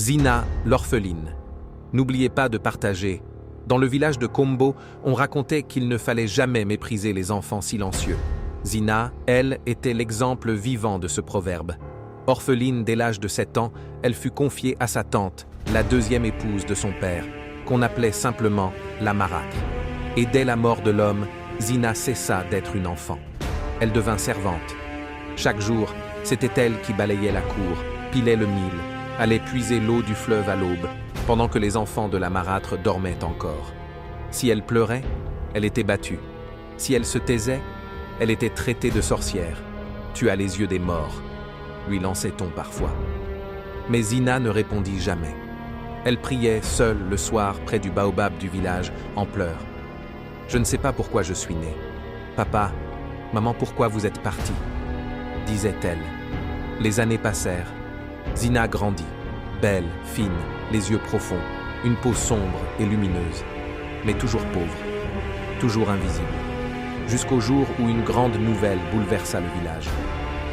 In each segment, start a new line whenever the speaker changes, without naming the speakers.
Zina, l'orpheline. N'oubliez pas de partager. Dans le village de Kombo, on racontait qu'il ne fallait jamais mépriser les enfants silencieux. Zina, elle, était l'exemple vivant de ce proverbe. Orpheline dès l'âge de 7 ans, elle fut confiée à sa tante, la deuxième épouse de son père, qu'on appelait simplement la marâtre. Et dès la mort de l'homme, Zina cessa d'être une enfant. Elle devint servante. Chaque jour, c'était elle qui balayait la cour, pilait le mil, allait puiser l'eau du fleuve à l'aube, pendant que les enfants de la marâtre dormaient encore. Si elle pleurait, elle était battue. Si elle se taisait, elle était traitée de sorcière. Tu as les yeux des morts, lui lançait-on parfois. Mais Zina ne répondit jamais. Elle priait seule le soir près du baobab du village, en pleurs. Je ne sais pas pourquoi je suis née. Papa, maman, pourquoi vous êtes partis? Disait-elle. Les années passèrent. Zina grandit, belle, fine, les yeux profonds, une peau sombre et lumineuse, mais toujours pauvre, toujours invisible. Jusqu'au jour où une grande nouvelle bouleversa le village.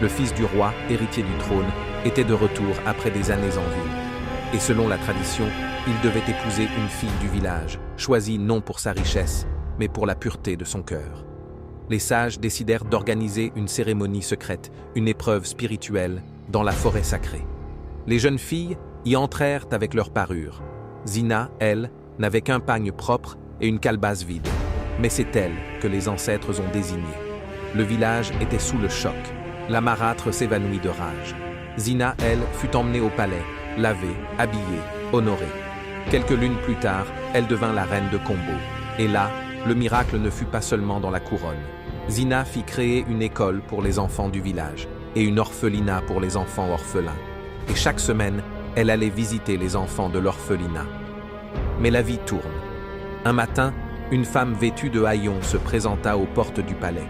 Le fils du roi, héritier du trône, était de retour après des années en ville. Et selon la tradition, il devait épouser une fille du village, choisie non pour sa richesse, mais pour la pureté de son cœur. Les sages décidèrent d'organiser une cérémonie secrète, une épreuve spirituelle, dans la forêt sacrée. Les jeunes filles y entrèrent avec leurs parures. Zina, elle, n'avait qu'un pagne propre et une calebasse vide. Mais c'est elle que les ancêtres ont désignée. Le village était sous le choc. La marâtre s'évanouit de rage. Zina, elle, fut emmenée au palais, lavée, habillée, honorée. Quelques lunes plus tard, elle devint la reine de Kombo. Et là, le miracle ne fut pas seulement dans la couronne. Zina fit créer une école pour les enfants du village et une orphelinat pour les enfants orphelins. Et chaque semaine, elle allait visiter les enfants de l'orphelinat. Mais la vie tourne. Un matin, une femme vêtue de haillons se présenta aux portes du palais.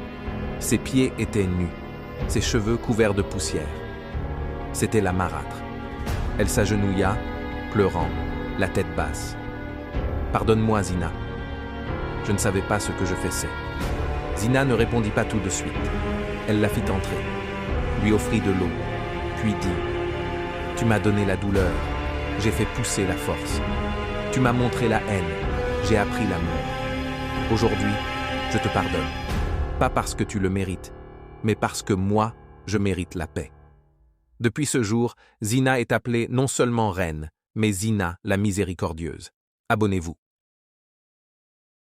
Ses pieds étaient nus, ses cheveux couverts de poussière. C'était la marâtre. Elle s'agenouilla, pleurant, la tête basse. « Pardonne-moi, Zina. Je ne savais pas ce que je faisais. » Zina ne répondit pas tout de suite. Elle la fit entrer, lui offrit de l'eau, puis dit « Tu m'as donné la douleur, j'ai fait pousser la force. Tu m'as montré la haine, j'ai appris l'amour. Aujourd'hui, je te pardonne. Pas parce que tu le mérites, mais parce que moi, je mérite la paix. » Depuis ce jour, Zina est appelée non seulement reine, mais Zina la miséricordieuse. Abonnez-vous.